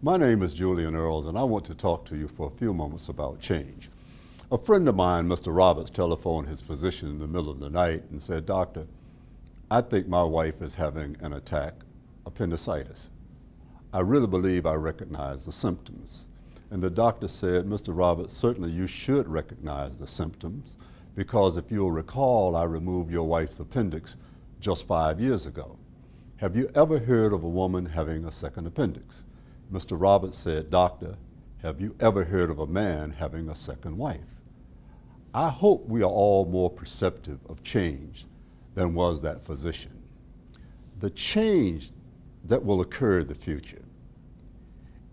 My name is Julian Earls, and I want to talk to you for a few moments about change. A friend of mine, Mr. Roberts, telephoned his physician in the middle of the night and said, "Doctor, I think my wife is having an attack, appendicitis. I really believe I recognize the symptoms." And the doctor said, "Mr. Roberts, certainly you should recognize the symptoms, because if you'll recall, I removed your wife's appendix just 5 years ago. Have you ever heard of a woman having a second appendix?" Mr. Roberts said, "Doctor, have you ever heard of a man having a second wife?" I hope we are all more perceptive of change than was that physician. The change that will occur in the future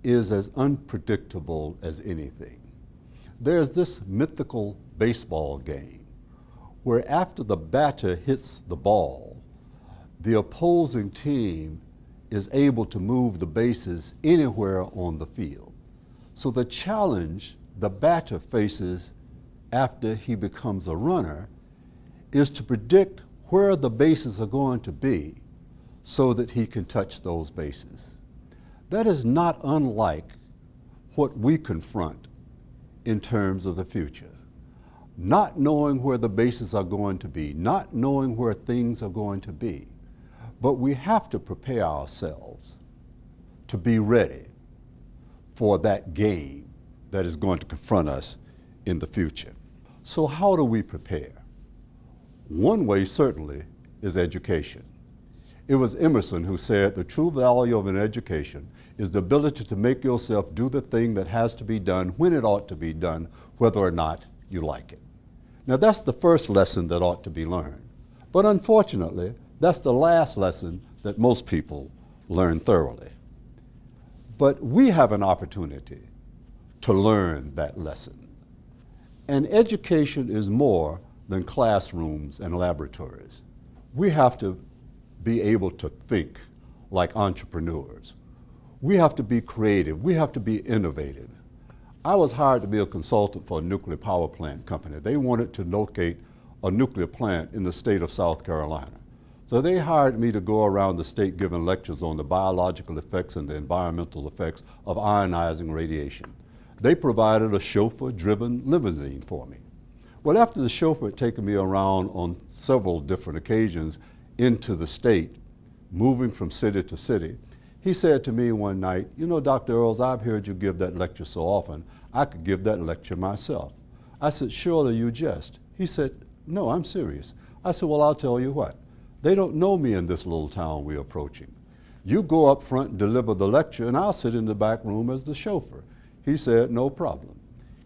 is as unpredictable as anything. There's this mythical baseball game where after the batter hits the ball, the opposing team is able to move the bases anywhere on the field. So the challenge the batter faces after he becomes a runner is to predict where the bases are going to be so that he can touch those bases. That is not unlike what we confront in terms of the future. Not knowing where the bases are going to be, not knowing where things are going to be. But we have to prepare ourselves to be ready for that game that is going to confront us in the future. So how do we prepare? One way certainly is education. It was Emerson who said the true value of an education is the ability to make yourself do the thing that has to be done when it ought to be done, whether or not you like it. Now that's the first lesson that ought to be learned. But unfortunately, that's the last lesson that most people learn thoroughly. But we have an opportunity to learn that lesson. And education is more than classrooms and laboratories. We have to be able to think like entrepreneurs. We have to be creative. We have to be innovative. I was hired to be a consultant for a nuclear power plant company. They wanted to locate a nuclear plant in the state of South Carolina. So they hired me to go around the state giving lectures on the biological effects and the environmental effects of ionizing radiation. They provided a chauffeur-driven limousine for me. Well, after the chauffeur had taken me around on several different occasions into the state, moving from city to city, he said to me one night, "You know, Dr. Earls, I've heard you give that lecture so often, I could give that lecture myself." I said, "Surely you jest." He said, "No, I'm serious." I said, "Well, I'll tell you what. They don't know me in this little town we're approaching. You go up front and deliver the lecture, and I'll sit in the back room as the chauffeur." He said, "No problem."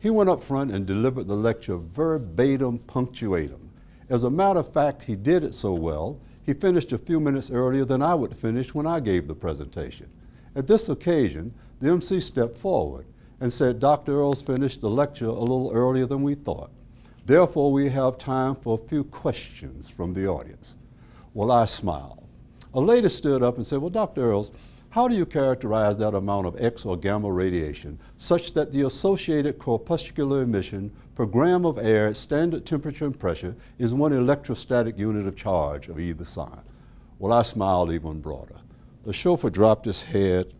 He went up front and delivered the lecture verbatim punctuatum. As a matter of fact, he did it so well, he finished a few minutes earlier than I would finish when I gave the presentation. At this occasion, the MC stepped forward and said, "Dr. Earls finished the lecture a little earlier than we thought. Therefore, we have time for a few questions from the audience." Well, I smiled. A lady stood up and said, "Well, Dr. Earls, how do you characterize that amount of X or gamma radiation such that the associated corpuscular emission per gram of air at standard temperature and pressure is one electrostatic unit of charge of either sign?" Well, I smiled even broader. The chauffeur dropped his head,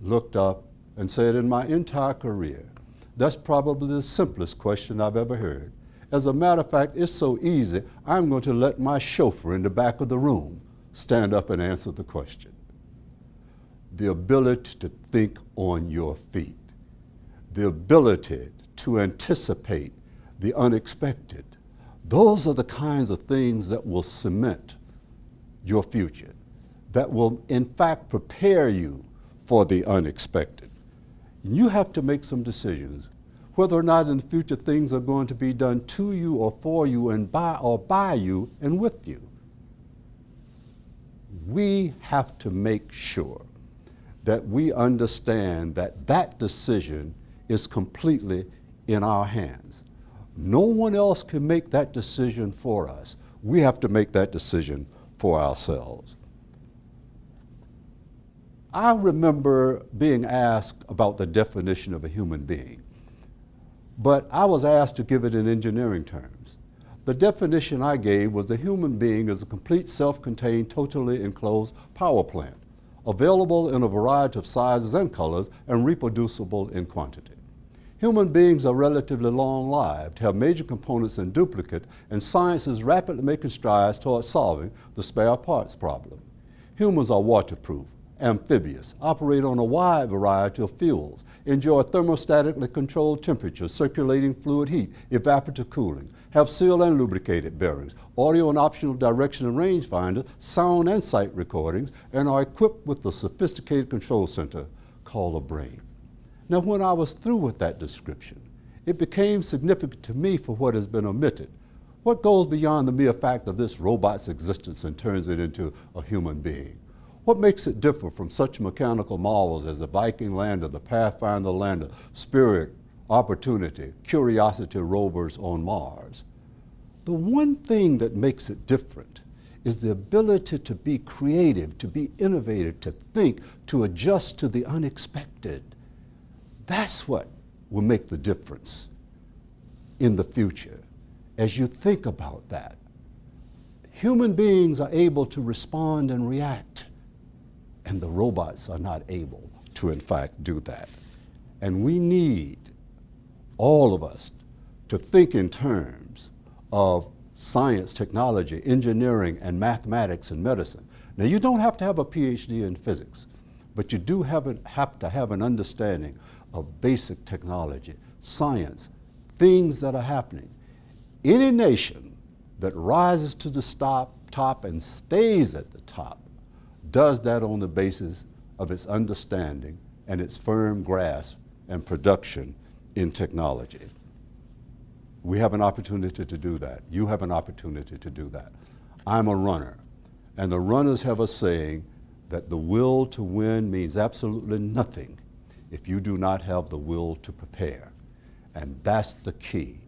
looked up, and said, "In my entire career, that's probably the simplest question I've ever heard. As a matter of fact, it's so easy, I'm going to let my chauffeur in the back of the room stand up and answer the question." The ability to think on your feet, the ability to anticipate the unexpected, those are the kinds of things that will cement your future, that will in fact prepare you for the unexpected. You have to make some decisions whether or not in the future things are going to be done to you or for you and by you and with you. We have to make sure that we understand that that decision is completely in our hands. No one else can make that decision for us. We have to make that decision for ourselves. I remember being asked about the definition of a human being, but I was asked to give it in engineering terms. The definition I gave was the human being is a complete self-contained, totally enclosed power plant. available in a variety of sizes and colors, and reproducible in quantity. Human beings are relatively long-lived, have major components in duplicate, and science is rapidly making strides towards solving the spare parts problem. Humans are waterproof, amphibious, operate on a wide variety of fuels, enjoy thermostatically controlled temperatures, circulating fluid heat, evaporative cooling, have sealed and lubricated bearings, audio and optional direction and rangefinder, sound and sight recordings, and are equipped with a sophisticated control center called a brain. Now, when I was through with that description, it became significant to me for what has been omitted. What goes beyond the mere fact of this robot's existence and turns it into a human being? What makes it different from such mechanical marvels as the Viking lander, the Pathfinder lander, Spirit, Opportunity, Curiosity rovers on Mars? The one thing that makes it different is the ability to be creative, to be innovative, to think, to adjust to the unexpected. That's what will make the difference in the future. As you think about that, human beings are able to respond and react, and the robots are not able to, in fact, do that. And we need, all of us, to think in terms of science, technology, engineering, and mathematics and medicine. Now, you don't have to have a PhD in physics, but you do have to have an understanding of basic technology, science, things that are happening. Any nation that rises to the top and stays at the top does that on the basis of its understanding and its firm grasp and production in technology. We have an opportunity to do that. You have an opportunity to do that. I'm a runner, and the runners have a saying that the will to win means absolutely nothing if you do not have the will to prepare. And that's the key,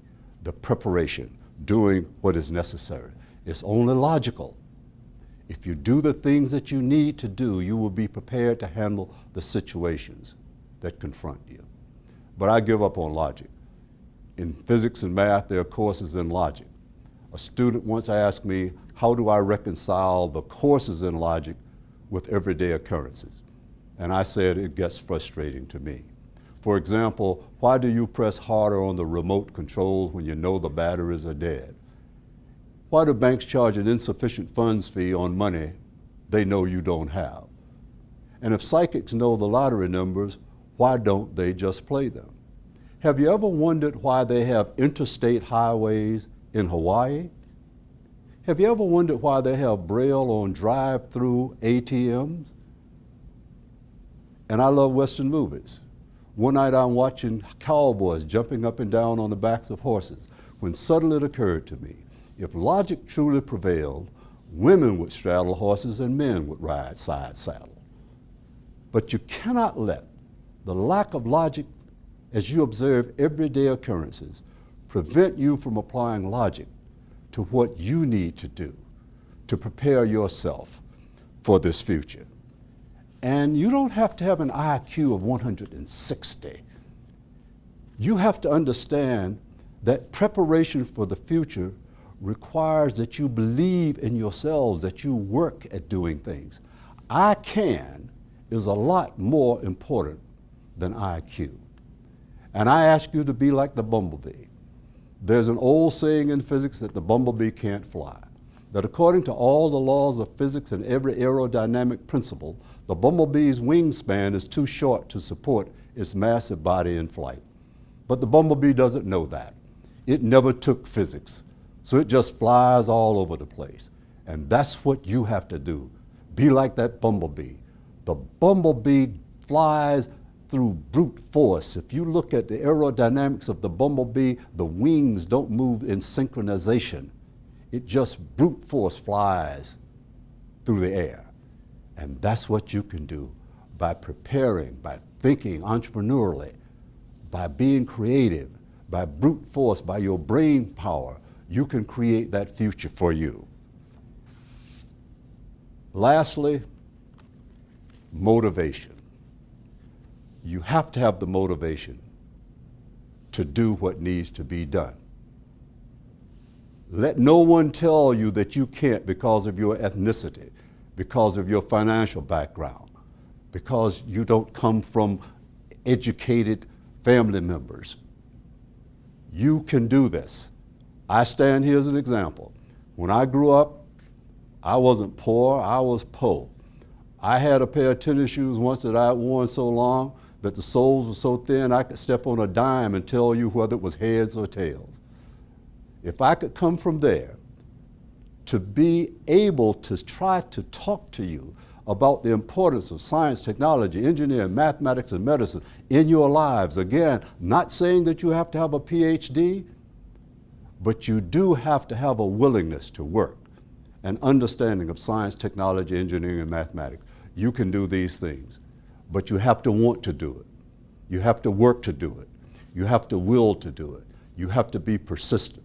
the preparation, doing what is necessary. It's only logical. If you do the things that you need to do, you will be prepared to handle the situations that confront you. But I give up on logic. In physics and math, there are courses in logic. A student once asked me, how do I reconcile the courses in logic with everyday occurrences? And I said, it gets frustrating to me. For example, why do you press harder on the remote control when you know the batteries are dead? Why do banks charge an insufficient funds fee on money they know you don't have? And if psychics know the lottery numbers, why don't they just play them? Have you ever wondered why they have interstate highways in Hawaii? Have you ever wondered why they have Braille on drive-through ATMs? And I love Western movies. One night I'm watching cowboys jumping up and down on the backs of horses when suddenly it occurred to me, if logic truly prevailed, women would straddle horses and men would ride side saddle. But you cannot let the lack of logic as you observe everyday occurrences prevent you from applying logic to what you need to do to prepare yourself for this future. And you don't have to have an IQ of 160. You have to understand that preparation for the future requires that you believe in yourselves, that you work at doing things. I can is a lot more important than IQ. And I ask you to be like the bumblebee. There's an old saying in physics that the bumblebee can't fly, that according to all the laws of physics and every aerodynamic principle, the bumblebee's wingspan is too short to support its massive body in flight. But the bumblebee doesn't know that. It never took physics, so it just flies all over the place. And that's what you have to do. Be like that bumblebee. The bumblebee flies through brute force. If you look at the aerodynamics of the bumblebee, the wings don't move in synchronization. It just brute force flies through the air. And that's what you can do by preparing, by thinking entrepreneurially, by being creative, by brute force, by your brain power. You can create that future for you. Lastly, motivation. You have to have the motivation to do what needs to be done. Let no one tell you that you can't because of your ethnicity, because of your financial background, because you don't come from educated family members. You can do this. I stand here as an example. When I grew up, I wasn't poor, I was po. I had a pair of tennis shoes once that I had worn so long that the soles were so thin I could step on a dime and tell you whether it was heads or tails. If I could come from there to be able to try to talk to you about the importance of science, technology, engineering, mathematics, and medicine in your lives, again, not saying that you have to have a PhD, but you do have to have a willingness to work, an understanding of science, technology, engineering, and mathematics. You can do these things, but you have to want to do it. You have to work to do it. You have to will to do it. You have to be persistent.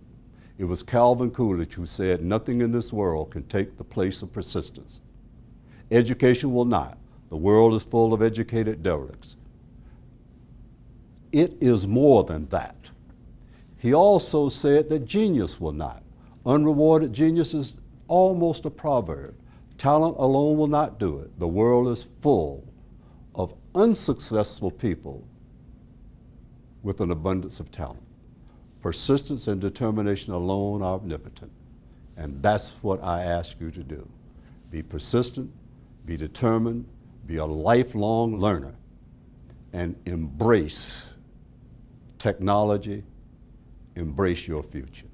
It was Calvin Coolidge who said, nothing in this world can take the place of persistence. Education will not. The world is full of educated derelicts. It is more than that. He also said that genius will not. Unrewarded genius is almost a proverb. Talent alone will not do it. The world is full of unsuccessful people with an abundance of talent. Persistence and determination alone are omnipotent. And that's what I ask you to do. Be persistent, be determined, be a lifelong learner, and embrace technology, embrace your future.